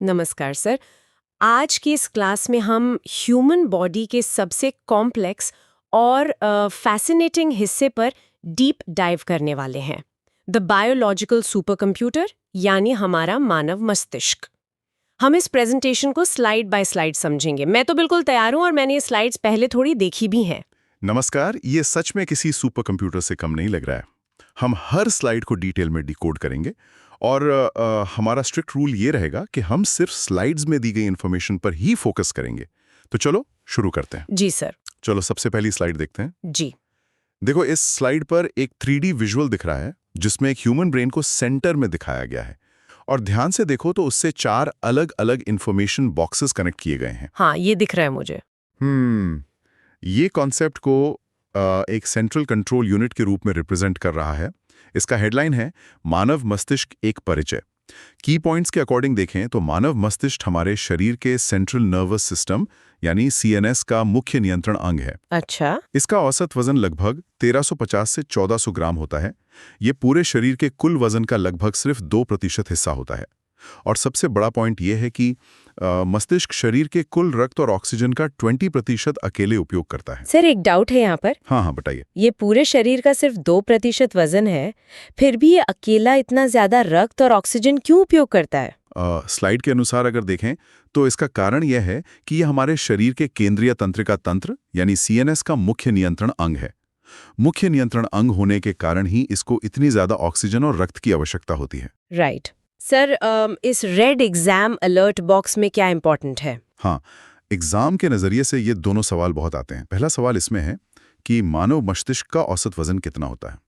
नमस्कार सर। आज की इस क्लास में हम ह्यूमन बॉडी के सबसे कॉम्प्लेक्स और फैसिनेटिंग हिस्से पर डीप डाइव करने वाले हैं, द बायोलॉजिकल सुपर कंप्यूटर, यानी हमारा मानव मस्तिष्क। हम इस प्रेजेंटेशन को स्लाइड बाय स्लाइड समझेंगे। मैं तो बिल्कुल तैयार हूं और मैंने ये स्लाइड्स पहले थोड़ी देखी भी हैं। नमस्कार, ये सच में किसी सुपर कंप्यूटर से कम नहीं लग रहा है। हम हर स्लाइड को डिटेल में डिकोड करेंगे और हमारा स्ट्रिक्ट रूल ये रहेगा कि हम सिर्फ स्लाइड्स में दी गई इंफॉर्मेशन पर ही फोकस करेंगे। तो चलो शुरू करते हैं। जी सर। चलो सबसे पहली स्लाइड देखते हैं। जी। देखो, इस स्लाइड पर एक 3D विजुअल दिख रहा है जिसमें एक ह्यूमन ब्रेन को सेंटर में दिखाया गया है। और ध्यान से देखो तो उससे 4 अलग अलग इंफॉर्मेशन बॉक्सेस कनेक्ट किए गए हैं। हाँ, ये दिख रहा है मुझे। ये कॉन्सेप्ट को एक सेंट्रल कंट्रोल यूनिट के रूप में रिप्रेजेंट कर रहा है। इसका हेडलाइन है मानव मस्तिष्क एक परिचय। की पॉइंट्स के अकॉर्डिंग देखें तो मानव मस्तिष्क हमारे शरीर के सेंट्रल नर्वस सिस्टम यानी CNS का मुख्य नियंत्रण अंग है। अच्छा। इसका औसत वजन लगभग 1350 से 1400 ग्राम होता है। ये पूरे शरीर के कुल वजन का लगभग सिर्फ 2% हिस्सा होता है। और सबसे बड़ा पॉइंट यह है कि मस्तिष्क शरीर के कुल रक्त और ऑक्सीजन का 20% अकेले उपयोग करता है। सर, एक डाउट है यहाँ पर। हाँ, बताइए। ये पूरे शरीर का सिर्फ 2% वजन है, फिर भी ये अकेला इतना ज्यादा रक्त और ऑक्सीजन क्यों उपयोग करता है? स्लाइड के अनुसार अगर देखें तो इसका कारण यह है कि यह हमारे शरीर के केंद्रीय तंत्रिका तंत्र यानी CNS का मुख्य नियंत्रण अंग है। मुख्य नियंत्रण अंग होने के कारण ही इसको इतनी ज्यादा ऑक्सीजन और रक्त की आवश्यकता होती है। राइट। सर, इस रेड एग्जाम अलर्ट बॉक्स में क्या इंपॉर्टेंट है? हाँ, एग्जाम के नजरिए से ये दोनों सवाल बहुत आते हैं। पहला सवाल इसमें है कि मानव मस्तिष्क का औसत वजन कितना होता है।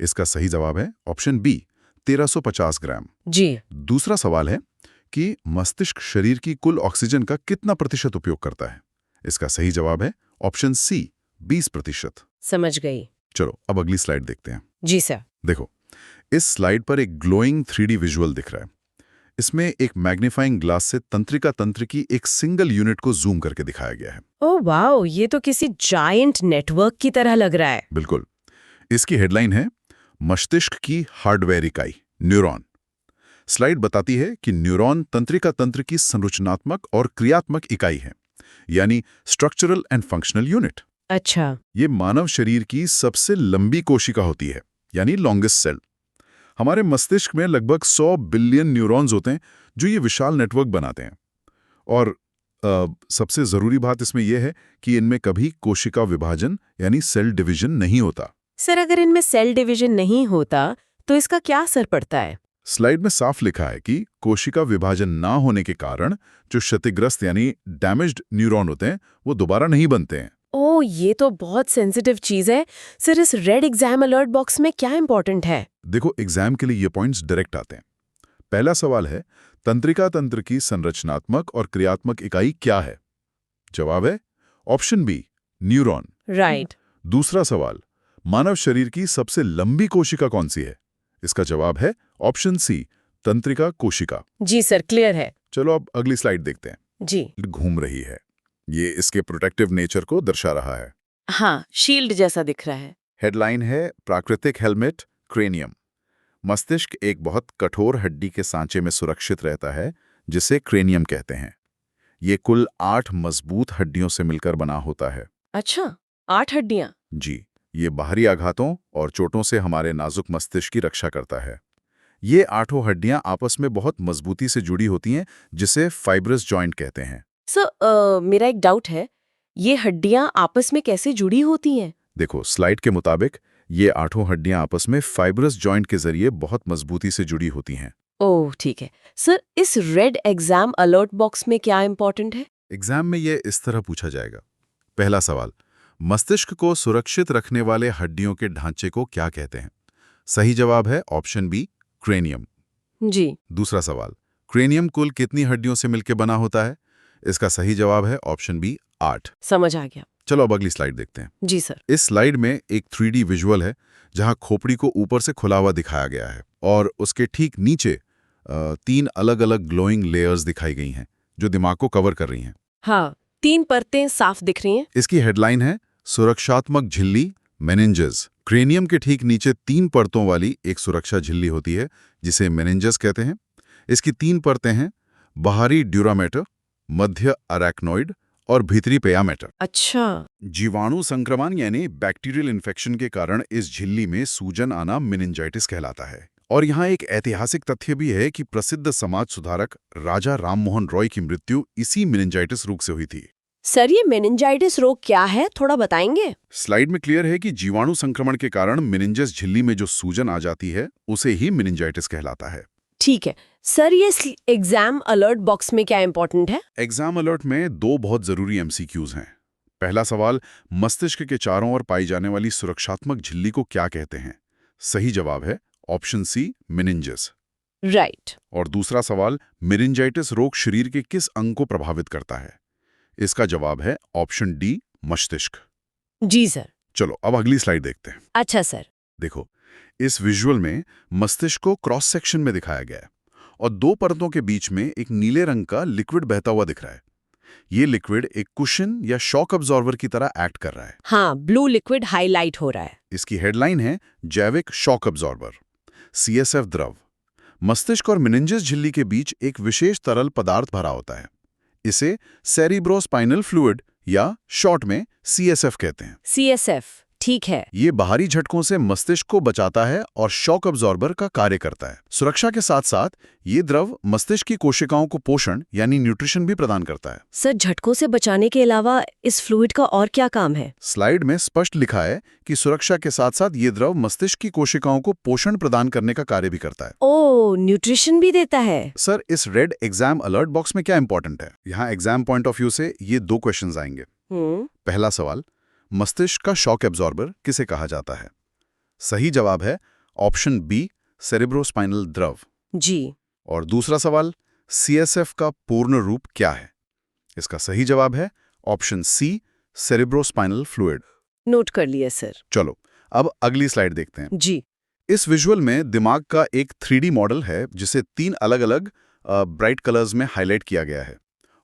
इसका सही जवाब है ऑप्शन बी, 1350 ग्राम। जी। दूसरा सवाल है कि मस्तिष्क शरीर की कुल ऑक्सीजन का कितना प्रतिशत उपयोग करता है। इसका सही जवाब है ऑप्शन सी, 20%। समझ गई। चलो अब अगली स्लाइड देखते हैं। जी सर। देखो, इस स्लाइड पर एक ग्लोइंग 3D विजुअल दिख रहा है। इसमें एक मैग्नीफाइंग ग्लास से तंत्रिका तंत्र की एक सिंगल यूनिट को जूम करके दिखाया गया है। ओह वाओ, ये तो किसी जायंट नेटवर्क की तरह लग रहा है। बिल्कुल। इसकी हेडलाइन है मस्तिष्क की हार्डवेयर इकाई, न्यूरॉन। स्लाइड बताती है कि न्यूरॉन तंत्रिका तंत्र की संरचनात्मक और क्रियात्मक इकाई है, यानी स्ट्रक्चरल एंड फंक्शनल यूनिट। अच्छा। ये मानव शरीर की सबसे लंबी कोशिका होती है, यानी लॉन्गेस्ट सेल। हमारे मस्तिष्क में लगभग 100 बिलियन न्यूरॉन्स होते हैं जो ये विशाल नेटवर्क बनाते हैं। और सबसे जरूरी बात इसमें यह है कि इनमें कभी कोशिका विभाजन यानी सेल डिवीजन नहीं होता। सर, अगर इनमें सेल डिवीजन नहीं होता तो इसका क्या असर पड़ता है? स्लाइड में साफ लिखा है कि कोशिका विभाजन ना होने के कारण जो क्षतिग्रस्त यानी डैमेज्ड न्यूरॉन होते हैं वो दोबारा नहीं बनते हैं। ओह, ये तो बहुत सेंसिटिव चीज है। सर, इस रेड एग्जाम अलर्ट बॉक्स में क्या इंपॉर्टेंट है? देखो, एग्जाम के लिए ये पॉइंट्स डायरेक्ट आते हैं। पहला सवाल है तंत्रिका तंत्र की संरचनात्मक और क्रियात्मक इकाई क्या है। जवाब है ऑप्शन बी, न्यूरॉन। राइट। दूसरा सवाल, मानव शरीर की सबसे लंबी कोशिका कौन सी है। इसका जवाब है ऑप्शन सी, तंत्रिका कोशिका। जी सर, क्लियर है। चलो अब अगली स्लाइड देखते हैं। जी। घूम रही है, ये इसके प्रोटेक्टिव नेचर को दर्शा रहा है। हाँ, शील्ड जैसा दिख रहा है। हेडलाइन है प्राकृतिक हेलमेट क्रेनियम। मस्तिष्क एक बहुत कठोर हड्डी के सांचे में सुरक्षित रहता है जिसे क्रेनियम कहते हैं। ये कुल 8 मजबूत हड्डियों से मिलकर बना होता है। अच्छा, 8 हड्डियां? जी, ये बाहरी आघातों और चोटों से हमारे नाजुक मस्तिष्क की रक्षा करता है। ये 8 हड्डियां आपस में बहुत मजबूती से जुड़ी होती हैं जिसे फाइब्रस जॉइंट कहते हैं। सर, मेरा एक डाउट है, ये हड्डियां आपस में कैसे जुड़ी होती हैं? देखो, स्लाइड के मुताबिक ये 8 हड्डियां आपस में फाइब्रस जॉइंट के जरिए बहुत मजबूती से जुड़ी होती हैं। ओह, ठीक है। सर, इस रेड एग्जाम अलर्ट बॉक्स में क्या इंपॉर्टेंट है? एग्जाम में ये इस तरह पूछा जाएगा। पहला सवाल, मस्तिष्क को सुरक्षित रखने वाले हड्डियों के ढांचे को क्या कहते हैं। सही जवाब है ऑप्शन बी, क्रेनियम। जी। दूसरा सवाल, क्रेनियम कुल कितनी हड्डियों से मिलकर बना होता है। इसका सही जवाब है ऑप्शन बी, 8। समझ आ गया। चलो अब अगली स्लाइड देखते हैं। जी सर। इस स्लाइड में एक 3D विजुअल है जहां खोपड़ी को ऊपर से खुला हुआ दिखाया गया है और उसके ठीक नीचे 3 अलग अलग ग्लोइंग लेयर्स दिखाई गई हैं जो दिमाग को कवर कर रही हैं। हाँ, 3 परतें साफ दिख रही हैं। इसकी हेडलाइन है सुरक्षात्मक झिल्ली मेनिंजेस। क्रेनियम के ठीक नीचे 3 परतों वाली एक सुरक्षा झिल्ली होती है जिसे मेनिंजेस कहते हैं। इसकी 3 परतें हैं, बाहरी ड्यूरामेटर, मध्य अरैक्नोइड और भीतरी पेयामेटर। अच्छा। जीवाणु संक्रमण यानी बैक्टीरियल इन्फेक्शन के कारण इस झिल्ली में सूजन आना मेनिंजाइटिस कहलाता है। और यहाँ एक ऐतिहासिक तथ्य भी है कि प्रसिद्ध समाज सुधारक राजा राममोहन रॉय की मृत्यु इसी मेनिंजाइटिस रोग से हुई थी। सर, ये मेनिंजाइटिस रोग क्या है, थोड़ा बताएंगे? स्लाइड में क्लियर है कि जीवाणु संक्रमण के कारण मेनिंजस झिल्ली में जो सूजन आ जाती है उसे ही मेनिंजाइटिस कहलाता है। ठीक है सर, ये एग्जाम अलर्ट बॉक्स में क्या इंपॉर्टेंट है? एग्जाम अलर्ट में दो बहुत जरूरी एमसीक्यूज हैं। पहला सवाल, मस्तिष्क के चारों ओर पाई जाने वाली सुरक्षात्मक झिल्ली को क्या कहते हैं? सही जवाब है ऑप्शन सी, मेनिंजस। राइट। और दूसरा सवाल, मेनिंजाइटिस रोग शरीर के किस अंग को प्रभावित करता है? इसका जवाब है ऑप्शन डी, मस्तिष्क। जी सर। चलो अब अगली स्लाइड देखते हैं। अच्छा सर। देखो, इस विजुअल में मस्तिष्क को क्रॉस सेक्शन में दिखाया गया है और दो परतों के बीच में एक नीले रंग का लिक्विड बहता हुआ दिख रहा है। ये लिक्विड एक कुशन या शॉक अब्जॉर्बर की तरह एक्ट कर रहा है। हाँ, ब्लू लिक्विड हाईलाइट हो रहा है। इसकी हेडलाइन है जैविक शॉक अब्जॉर्बर, सीएसएफ द्रव। मस्तिष्क और मेनिंजस झिल्ली के बीच एक विशेष तरल पदार्थ भरा होता है। इसे सेरिब्रोस्पाइनल फ्लूइड या शॉर्ट में सीएसएफ कहते हैं। सीएसएफ, ठीक है। ये बाहरी झटकों से मस्तिष्क को बचाता है और शॉक अब्जॉर्बर का कार्य करता है। सुरक्षा के साथ साथ ये द्रव मस्तिष्क की कोशिकाओं को पोषण यानी न्यूट्रिशन भी प्रदान करता है। सर, झटकों से बचाने के अलावा इस फ्लूइड का और क्या काम है? स्लाइड में स्पष्ट लिखा है कि सुरक्षा के साथ साथ ये द्रव मस्तिष्क की कोशिकाओं को पोषण प्रदान करने का कार्य भी करता है। ओह, न्यूट्रिशन भी देता है। सर, इस रेड एग्जाम अलर्ट बॉक्स में क्या इंपॉर्टेंट है? यहाँ एग्जाम पॉइंट ऑफ व्यू से ये दो क्वेश्चंस आएंगे। पहला सवाल, मस्तिष्क का शॉक एब्जॉर्बर किसे कहा जाता है? सही जवाब है ऑप्शन बी, सेरिब्रोस्पाइनल द्रव। जी। और दूसरा सवाल, सीएसएफ का पूर्ण रूप क्या है? इसका सही जवाब है option C, cerebrospinal fluid. Note कर लिया सर। चलो अब अगली स्लाइड देखते हैं। जी। इस विजुअल में दिमाग का एक 3D मॉडल है जिसे 3 अलग-अलग ब्राइट कलर्स में हाईलाइट किया गया है,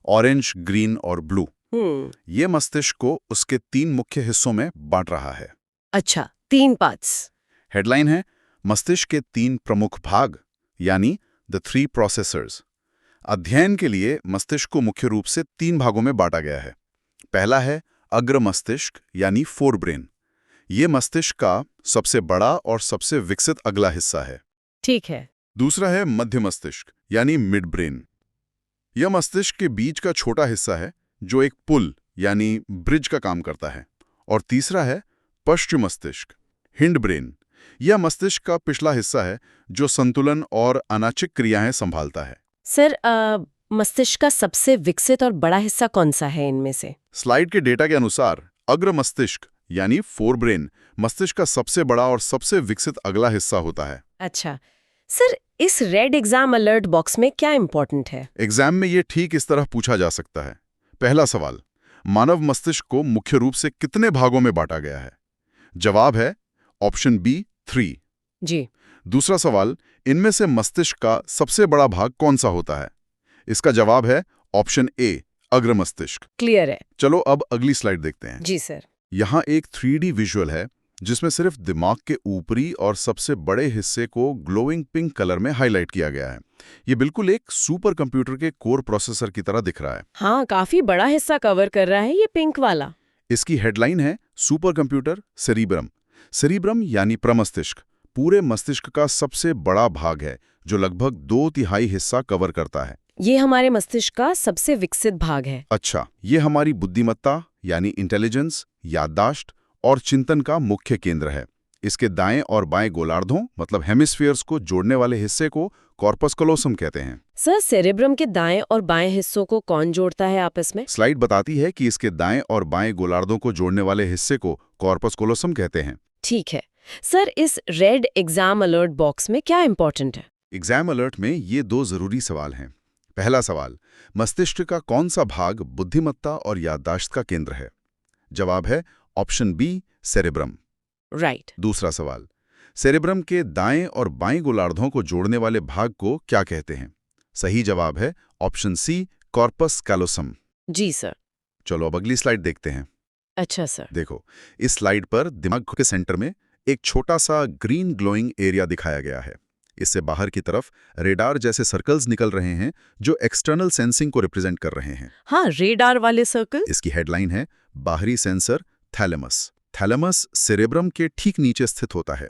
ऑरेंज, ग्रीन और ब्लू। ये मस्तिष्क को उसके 3 मुख्य हिस्सों में बांट रहा है। अच्छा, 3 पार्ट्स। हेडलाइन है मस्तिष्क के 3 प्रमुख भाग यानी द 3 प्रोसेसर्स। अध्ययन के लिए मस्तिष्क को मुख्य रूप से 3 भागों में बांटा गया है। पहला है अग्र मस्तिष्क यानी फोरब्रेन। ये मस्तिष्क का सबसे बड़ा और सबसे विकसित अगला हिस्सा है। ठीक है। दूसरा है मध्य मस्तिष्क यानी मिड ब्रेन। यह मस्तिष्क के बीच का छोटा हिस्सा है जो एक पुल यानी ब्रिज का काम करता है। और तीसरा है पश्चिम मस्तिष्क, हिंड ब्रेन। यह मस्तिष्क का पिछला हिस्सा है जो संतुलन और अनैच्छिक क्रियाएं संभालता है। सर, मस्तिष्क का सबसे विकसित और बड़ा हिस्सा कौन सा है इनमें से? स्लाइड के डेटा के अनुसार अग्र मस्तिष्क यानी फोरब्रेन मस्तिष्क का सबसे बड़ा और सबसे विकसित अगला हिस्सा होता है। अच्छा सर, इस रेड एग्जाम अलर्ट बॉक्स में क्या इंपॉर्टेंट है? एग्जाम में ये ठीक इस तरह पूछा जा सकता है। पहला सवाल, मानव मस्तिष्क को मुख्य रूप से कितने भागों में बांटा गया है? जवाब है ऑप्शन बी, 3। जी। दूसरा सवाल, इनमें से मस्तिष्क का सबसे बड़ा भाग कौन सा होता है? इसका जवाब है ऑप्शन ए, अग्र मस्तिष्क। क्लियर है। चलो अब अगली स्लाइड देखते हैं। जी सर। यहाँ एक 3D विजुअल है जिसमें सिर्फ दिमाग के ऊपरी और सबसे बड़े हिस्से को ग्लोइंग पिंक कलर में हाईलाइट किया गया है। ये बिल्कुल एक सुपर कंप्यूटर के कोर प्रोसेसर की तरह दिख रहा है। हाँ, काफी बड़ा हिस्सा कवर कर रहा है ये पिंक वाला। इसकी हेडलाइन है सुपर कंप्यूटर सेरिब्रम। सेरिब्रम यानी प्रमस्तिष्क पूरे मस्तिष्क का सबसे बड़ा भाग है जो लगभग 2/3 हिस्सा कवर करता है। ये हमारे मस्तिष्क का सबसे विकसित भाग है। अच्छा, ये हमारी बुद्धिमत्ता यानी इंटेलिजेंस, याददाश्त और चिंतन का मुख्य केंद्र है। इसके दाएं और बाएं गोलार्धों मतलब हेमिस्फीयर्स को जोड़ने वाले हिस्से को कॉर्पस कलोसम कहते हैं। सर, सेरेब्रम के दाएं और बाएं हिस्सों को कौन जोड़ता है आपस में? स्लाइड बताती है कि इसके दाएं और बाएं गोलार्धों को जोड़ने वाले हिस्से को कॉर्पस कलोसम कहते हैं। ठीक है सर, इस रेड एग्जाम अलर्ट बॉक्स में क्या इंपॉर्टेंट है? एग्जाम अलर्ट में ये 2 जरूरी सवाल हैं। पहला सवाल, मस्तिष्क का कौन सा भाग बुद्धिमत्ता और याददाश्त का केंद्र है? जवाब है ऑप्शन बी, सेरेब्रम। राइट। दूसरा सवाल, सेरेब्रम के दाएं और बाएं गोलार्धों को जोड़ने वाले भाग को क्या कहते हैं? सही जवाब है ऑप्शन सी, कॉर्पस कैलोसम। जी सर। चलो अब अगली स्लाइड देखते हैं। अच्छा सर। देखो, इस स्लाइड पर दिमाग के सेंटर में एक छोटा सा ग्रीन ग्लोइंग एरिया दिखाया गया है। इससे बाहर की तरफ रेडार जैसे सर्कल्स निकल रहे हैं जो एक्सटर्नल सेंसिंग को रिप्रेजेंट कर रहे हैं। हाँ, रेडार वाले सर्कल। इसकी हेडलाइन है बाहरी सेंसर थैलेमस। थैलेमस सेरेब्रम के ठीक नीचे स्थित होता है।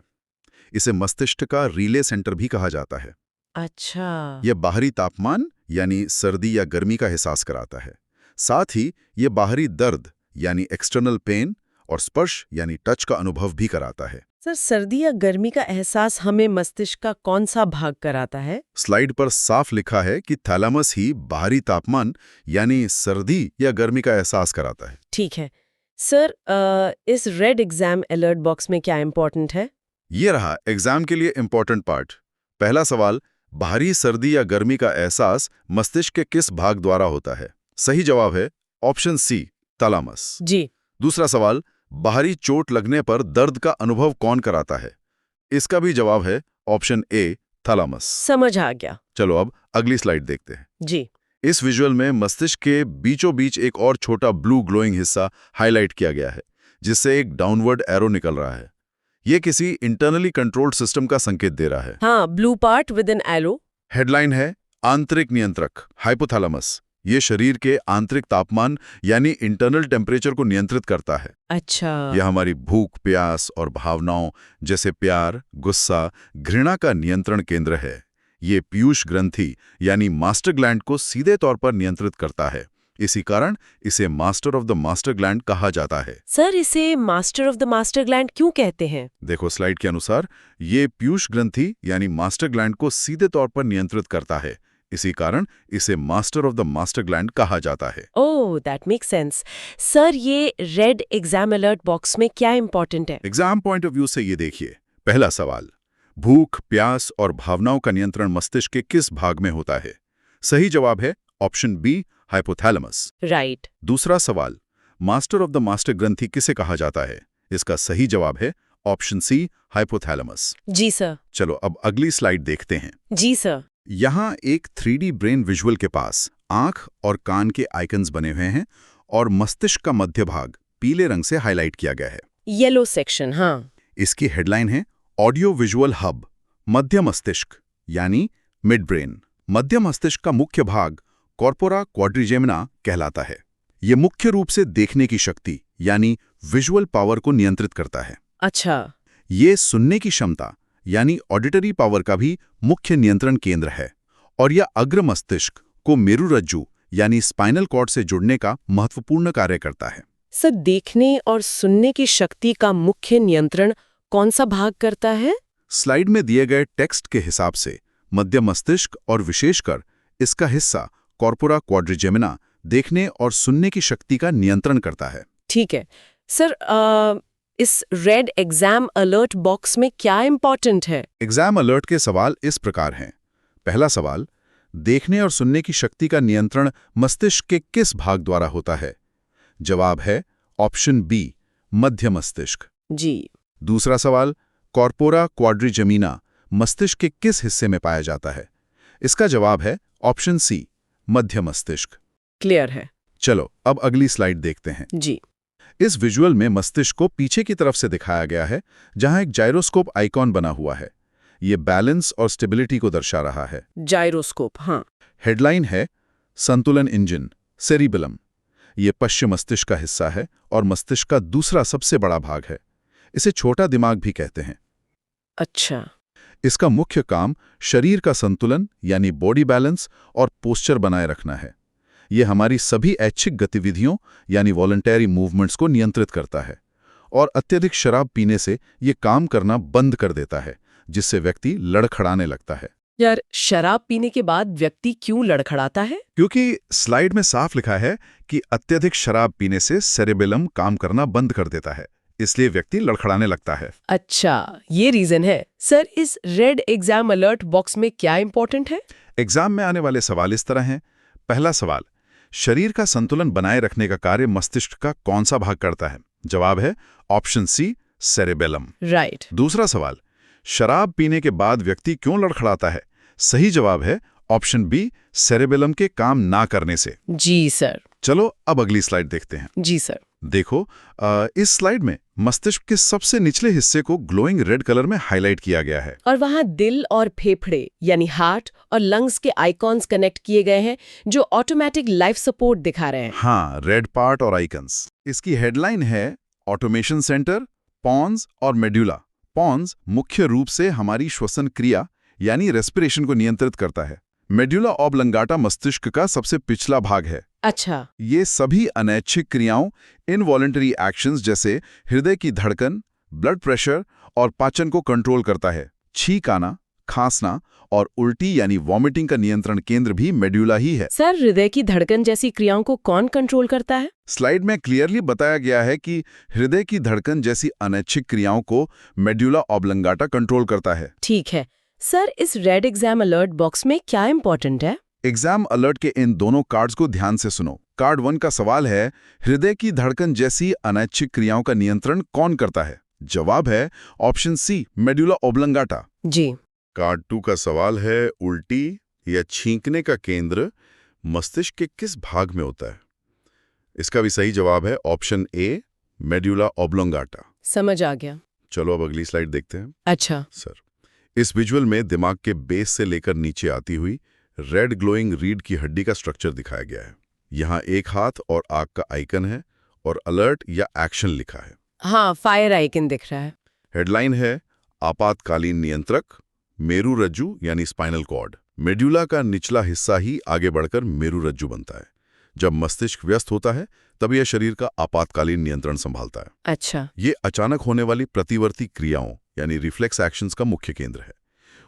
इसे मस्तिष्क का रिले सेंटर भी कहा जाता है। अच्छा। यह बाहरी तापमान यानी सर्दी या गर्मी का एहसास कराता है। साथ ही यह बाहरी दर्द यानी एक्सटर्नल पेन और स्पर्श यानी टच का अनुभव भी कराता है। सर, सर्दी या गर्मी का एहसास हमें मस्तिष्क का कौन सा भाग कराता है? स्लाइड पर साफ लिखा है कि थैलेमस ही बाहरी तापमान यानी सर्दी या गर्मी का एहसास कराता है। ठीक है। सर, इस रेड एग्जाम अलर्ट बॉक्स में क्या इंपॉर्टेंट है? ये रहा एग्जाम के लिए इंपॉर्टेंट पार्ट। पहला सवाल, बाहरी सर्दी या गर्मी का एहसास मस्तिष्क के किस भाग द्वारा होता है? सही जवाब है ऑप्शन सी, थैलेमस। जी। दूसरा सवाल, बाहरी चोट लगने पर दर्द का अनुभव कौन कराता है? इसका भी जवाब है ऑप्शन ए, थैलेमस। समझ आ गया। चलो अब अगली स्लाइड देखते हैं। जी। इस विजुअल में मस्तिष्क के बीचों बीच एक और छोटा ब्लू ग्लोइंग हिस्सा हाईलाइट किया गया है, जिससे एक डाउनवर्ड एरो निकल रहा है। ये किसी इंटरनली कंट्रोल्ड सिस्टम का संकेत दे रहा है। हाँ, blue part with an arrow. Headline है आंतरिक नियंत्रक हाइपोथैलेमस। ये शरीर के आंतरिक तापमान यानी इंटरनल टेम्परेचर को नियंत्रित करता है। अच्छा। यह हमारी भूख, प्यास और भावनाओं जैसे प्यार, गुस्सा, घृणा का नियंत्रण केंद्र है। ये पीयूष ग्रंथि यानी मास्टर ग्लैंड को सीधे तौर पर नियंत्रित करता है। इसी कारण इसे master of the master gland कहा जाता है। सर, इसे master of the master gland क्यों कहते हैं? देखो स्लाइड के अनुसार ये पीयूष ग्रंथि यानी मास्टर ग्लैंड को सीधे तौर पर नियंत्रित करता है। इसी कारण इसे master of the master gland कहा जाता है। ओह, दैट मेक्स सेंस। सर, ये रेड एग्जाम अलर्ट बॉक्स में क्या इंपॉर्टेंट है? एग्जाम पॉइंट ऑफ व्यू से ये देखिए। पहला सवाल, भूख, प्यास और भावनाओं का नियंत्रण मस्तिष्क के किस भाग में होता है? सही जवाब है ऑप्शन बी, हाइपोथैलेमस। राइट। दूसरा सवाल, मास्टर ऑफ द मास्टर ग्रंथि किसे कहा जाता है? इसका सही जवाब है ऑप्शन सी, हाइपोथैलेमस। जी सर। चलो अब अगली स्लाइड देखते हैं। जी सर। यहाँ एक 3D ब्रेन विजुअल के पास आंख और कान के आइकन्स बने हुए हैं और मस्तिष्क का मध्य भाग पीले रंग से हाईलाइट किया गया है। Yellow section. हाँ। इसकी हेडलाइन है ऑडियो विजुअल हब मध्य मस्तिष्क यानी मिड ब्रेन। मध्य मस्तिष्क का मुख्य भाग कॉर्पोरा क्वाड्रिजेमिना कहलाता है। ये मुख्य रूप से देखने की शक्ति यानी विजुअल पावर को नियंत्रित करता है। अच्छा। ये सुनने की क्षमता यानी ऑडिटरी पावर का भी मुख्य नियंत्रण केंद्र है और यह अग्र मस्तिष्क को मेरुरज्जु यानी स्पाइनल कॉर्ड से जुड़ने का महत्वपूर्ण कार्य करता है। सर, देखने और सुनने की शक्ति का मुख्य नियंत्रण कौन सा भाग करता है? स्लाइड में दिए गए टेक्स्ट के हिसाब से मध्य मस्तिष्क और विशेषकर इसका हिस्सा कॉर्पोरा क्वाड्रिजेमिना देखने और सुनने की शक्ति का नियंत्रण करता है। ठीक है। सर, इस रेड एग्जाम अलर्ट बॉक्स में क्या इंपॉर्टेंट है? एग्जाम अलर्ट के सवाल इस प्रकार हैं। पहला सवाल, देखने और सुनने की शक्ति का नियंत्रण मस्तिष्क के किस भाग द्वारा होता है? जवाब है ऑप्शन बी, मध्य मस्तिष्क। जी। दूसरा सवाल, कॉर्पोरा क्वाड्रिजेमिना मस्तिष्क के किस हिस्से में पाया जाता है? इसका जवाब है ऑप्शन सी, मध्य मस्तिष्क। क्लियर है। चलो अब अगली स्लाइड देखते हैं। जी। इस विजुअल में मस्तिष्क को पीछे की तरफ से दिखाया गया है, जहां एक जाइरोस्कोप आइकॉन बना हुआ है। ये बैलेंस और स्टेबिलिटी को दर्शा रहा है। जाइरोस्कोप। हाँ। हेडलाइन है संतुलन इंजन सेरिबेलम। ये पश्चिम मस्तिष्क का हिस्सा है और मस्तिष्क का दूसरा सबसे बड़ा भाग है। इसे छोटा दिमाग भी कहते हैं। अच्छा। इसका मुख्य काम शरीर का संतुलन यानी बॉडी बैलेंस और पोस्चर बनाए रखना है। ये हमारी सभी ऐच्छिक गतिविधियों यानी वॉलंटरी मूवमेंट्स को नियंत्रित करता है और अत्यधिक शराब पीने से ये काम करना बंद कर देता है, जिससे व्यक्ति लड़खड़ाने लगता है। यार, शराब पीने के बाद व्यक्ति क्यों लड़खड़ाता है? क्योंकि स्लाइड में साफ लिखा है कि अत्यधिक शराब पीने से सेरेबेलम काम करना बंद कर देता है, इसलिए व्यक्ति लड़खड़ाने लगता है। अच्छा, ये रीजन है। सर, इस रेड एग्जाम अलर्ट बॉक्स में क्या इंपॉर्टेंट है? एग्जाम में आने वाले सवाल इस तरह हैं। पहला सवाल, शरीर का संतुलन बनाए रखने का कार्य मस्तिष्क का कौन सा भाग करता है? जवाब है ऑप्शन सी, सेरेबेलम। राइट। दूसरा सवाल, शराब पीने के बाद व्यक्ति क्यों लड़खड़ाता है? सही जवाब है ऑप्शन बी, सेरेबेलम के काम ना करने से। जी सर। चलो अब अगली स्लाइड देखते हैं। जी सर। देखो, इस स्लाइड में मस्तिष्क के सबसे निचले हिस्से को ग्लोइंग रेड कलर में हाईलाइट किया गया है। और वहाँ दिल और फेफड़े यानी हार्ट और लंग्स के आइकॉन्स कनेक्ट किए गए हैं जो ऑटोमेटिक लाइफ सपोर्ट दिखा रहे हैं। हाँ, रेड पार्ट और आइकन्स। इसकी हेडलाइन है ऑटोमेशन सेंटर, पॉन्स और मेड्यूला। पॉन्स मुख्य रूप से हमारी श्वसन क्रिया यानी रेस्पिरेशन को नियंत्रित करता है। मेड्यूला ऑब्लंगाटा मस्तिष्क का सबसे पिछला भाग है। अच्छा। ये सभी अनैच्छिक क्रियाओं, इनवॉलंटरी एक्शंस जैसे हृदय की धड़कन, ब्लड प्रेशर और पाचन को कंट्रोल करता है। छींक आना, खांसना और उल्टी यानी वॉमिटिंग का नियंत्रण केंद्र भी मेड्यूला ही है। सर, हृदय की धड़कन जैसी क्रियाओं को कौन कंट्रोल करता है? स्लाइड में क्लियरली बताया गया है कि हृदय की धड़कन जैसी अनैच्छिक क्रियाओं को मेड्यूला ऑब्लंगाटा कंट्रोल करता है। ठीक है। सर, इस रेड एग्जाम अलर्ट बॉक्स में क्या इंपॉर्टेंट है? एग्जाम अलर्ट के इन दोनों कार्ड्स को ध्यान से सुनो। कार्ड 1 का सवाल है, हृदय की धड़कन जैसी अनैच्छिक क्रियाओं का नियंत्रण कौन करता है? जवाब है ऑप्शन सी, मेड्यूला ऑब्लंगाटा। जी। कार्ड 2 का सवाल है, उल्टी या छींकने का केंद्र मस्तिष्क के किस भाग में होता है? इसका भी सही जवाब है ऑप्शन ए, मेड्यूला ऑब्लंगाटा। समझ आ गया। चलो अब अगली स्लाइड देखते हैं। अच्छा। सर, इस विजुअल में दिमाग के बेस से लेकर नीचे आती हुई रेड ग्लोइंग रीढ़ की हड्डी का स्ट्रक्चर दिखाया गया है। यहाँ एक हाथ और आग का आइकन है और अलर्ट या एक्शन लिखा है। हाँ, फायर आइकन दिख रहा है। हेडलाइन है आपातकालीन नियंत्रक, मेरुरज्जु यानी स्पाइनल कॉर्ड। मेड्यूला का निचला हिस्सा ही आगे बढ़कर मेरुरज्जु बनता है। जब मस्तिष्क व्यस्त होता है तब यह शरीर का आपातकालीन नियंत्रण संभालता है। अच्छा। ये अचानक होने वाली प्रतिवर्ती क्रियाओं यानी रिफ्लेक्स एक्शंस का मुख्य केंद्र है।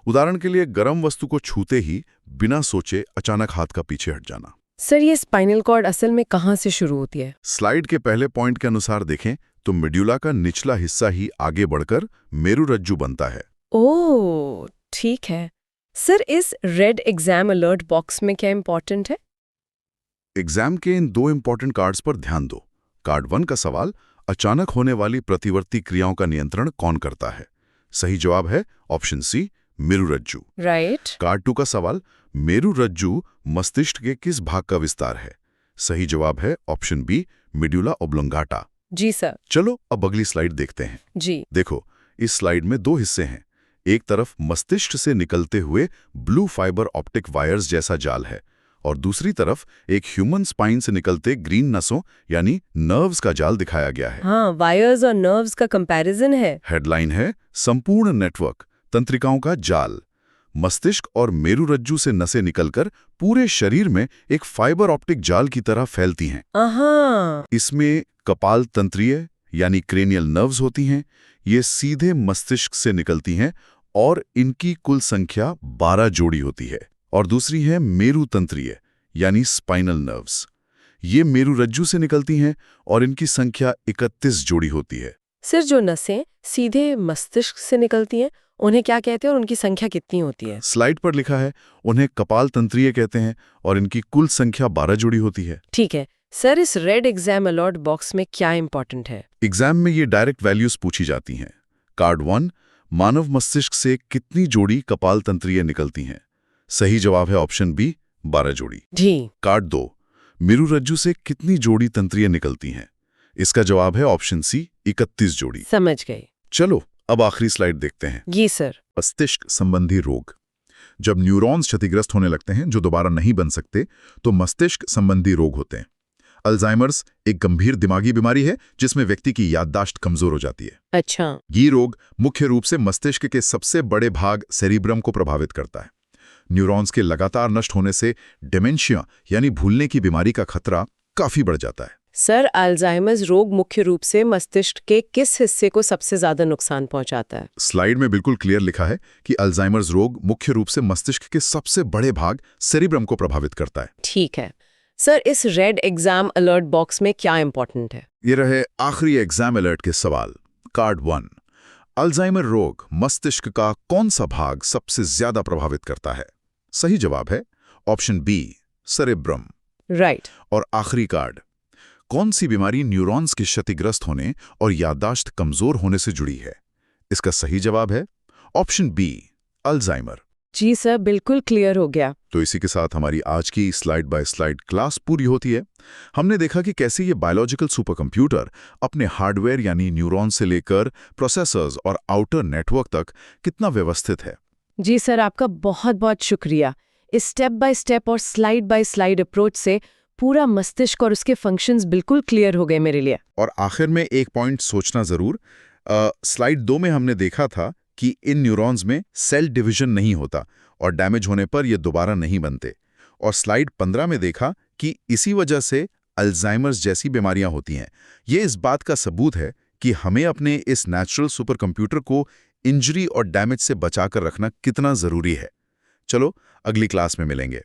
उदाहरण के लिए गर्म वस्तु को छूते ही बिना सोचे अचानक हाथ का पीछे हट जाना। सर, ये स्पाइनल कॉर्ड असल में कहाँ से शुरू होती है? स्लाइड के पहले पॉइंट के अनुसार देखें तो मेड्यूला का निचला हिस्सा ही आगे बढ़कर मेरुरज्जु बनता है। ओह, ठीक है। सर, इस रेड एग्जाम अलर्ट बॉक्स में क्या इंपॉर्टेंट है? एग्जाम के इन दो इंपॉर्टेंट कार्ड्स पर ध्यान दो। कार्ड 1 का सवाल, अचानक होने वाली प्रतिवर्ती क्रियाओं का नियंत्रण कौन करता है? सही जवाब है ऑप्शन सी, मेरुरज्जु। राइट। कार्ड 2 का सवाल, मेरुरज्जु मस्तिष्क के किस भाग का विस्तार है? सही जवाब है ऑप्शन बी, मेड्यूला ऑब्लंगाटा। जी सर। चलो अब अगली स्लाइड देखते हैं। जी। देखो, इस स्लाइड में दो हिस्से हैं। एक तरफ मस्तिष्क से निकलते हुए ब्लू फाइबर ऑप्टिक वायर्स जैसा जाल है और दूसरी तरफ एक ह्यूमन स्पाइन से निकलते ग्रीन नसों यानी नर्व्स का जाल दिखाया गया है। हाँ, वायर्स और नर्व्स का कंपैरिजन है। हेडलाइन है संपूर्ण नेटवर्क, तंत्रिकाओं का जाल। मस्तिष्क और मेरुरज्जु से नसें निकलकर पूरे शरीर में एक फाइबर ऑप्टिक जाल की तरह फैलती हैं। इसमें कपाल तंत्रिय यानी क्रेनियल नर्व्स होती हैं। ये सीधे मस्तिष्क से निकलती हैं और इनकी कुल संख्या 12 जोड़ी होती है। और दूसरी है मेरु तंत्रिय यानी स्पाइनल नर्व्स। ये मेरुरज्जु से निकलती हैं और इनकी संख्या 31 जोड़ी होती है। सर, जो नसें सीधे मस्तिष्क से निकलती हैं उन्हें क्या कहते हैं और उनकी संख्या कितनी होती है? स्लाइड पर लिखा है उन्हें कपाल तंत्रिय कहते हैं और इनकी कुल संख्या 12 जोड़ी होती है। ठीक है। सर, इस रेड एग्जाम अलर्ट बॉक्स में क्या इंपॉर्टेंट है? एग्जाम में ये डायरेक्ट वैल्यूज पूछी जाती हैं। कार्ड 1, मानव मस्तिष्क से कितनी जोड़ी कपाल तंत्रिय निकलती हैं? सही जवाब है ऑप्शन बी, 12 जोड़ी। जी। कार्ड 2, मेरुरज्जु से कितनी जोड़ी तंत्रिय निकलती हैं? इसका जवाब है ऑप्शन सी, 31 जोड़ी। समझ गए। चलो अब आखिरी स्लाइड देखते हैं। जी सर। मस्तिष्क संबंधी रोग। जब न्यूरॉन्स क्षतिग्रस्त होने लगते हैं जो दोबारा नहीं बन सकते तो मस्तिष्क संबंधी रोग होते हैं। अल्जाइमर्स एक गंभीर दिमागी बीमारी है जिसमें व्यक्ति की याददाश्त कमजोर हो जाती है। अच्छा। ये रोग मुख्य रूप से मस्तिष्क के सबसे बड़े भाग सेरिब्रम को प्रभावित करता है। न्यूरॉन्स के लगातार नष्ट होने से डिमेंशिया यानी भूलने की बीमारी का खतरा काफी बढ़ जाता है। सर, अल्जाइमर्स रोग मुख्य रूप से मस्तिष्क के किस हिस्से को सबसे ज्यादा नुकसान पहुंचाता है? स्लाइड में बिल्कुल क्लियर लिखा है कि अल्जाइमर्स रोग मुख्य रूप से मस्तिष्क के सबसे बड़े भाग सेरिब्रम को प्रभावित करता है। ठीक है। सर, इस रेड एग्जाम अलर्ट बॉक्स में क्या इंपॉर्टेंट है? ये रहे आखिरी एग्जाम अलर्ट के सवाल। कार्ड 1, अल्जाइमर रोग मस्तिष्क का कौन सा भाग सबसे ज्यादा प्रभावित करता है? सही जवाब है ऑप्शन बी, सेरिब्रम। राइट। और आखिरी कार्ड, कौन सी बीमारी न्यूरॉन्स के क्षतिग्रस्त होने और याददाश्त कमजोर होने से जुड़ी है? इसका सही जवाब है ऑप्शन बी, अल्जाइमर। जी सर, बिल्कुल क्लियर हो गया। तो इसी के साथ हमारी आज की स्लाइड बाय स्लाइड क्लास पूरी होती है। हमने देखा कि कैसे ये बायोलॉजिकल सुपर कंप्यूटर अपने हार्डवेयर यानी न्यूरॉन से लेकर प्रोसेसर्स और आउटर नेटवर्क तक कितना व्यवस्थित है। जी सर, आपका बहुत बहुत शुक्रिया। इस स्टेप बाय स्टेप और स्लाइड बाय स्लाइड अप्रोच से पूरा मस्तिष्क और उसके फंक्शंस बिल्कुल क्लियर हो गए मेरे लिए। और आखिर में एक पॉइंट सोचना जरूर, स्लाइड 2 में हमने देखा था कि इन न्यूरॉन्स में सेल डिवीजन नहीं होता और डैमेज होने पर ये दोबारा नहीं बनते। और स्लाइड 15 में देखा कि इसी वजह से अल्जाइमर्स जैसी बीमारियां होती हैं। ये इस बात का सबूत है कि हमें अपने इस नेचुरल सुपर कंप्यूटर को इंजरी और डैमेज से बचाकर रखना कितना जरूरी है। चलो अगली क्लास में मिलेंगे।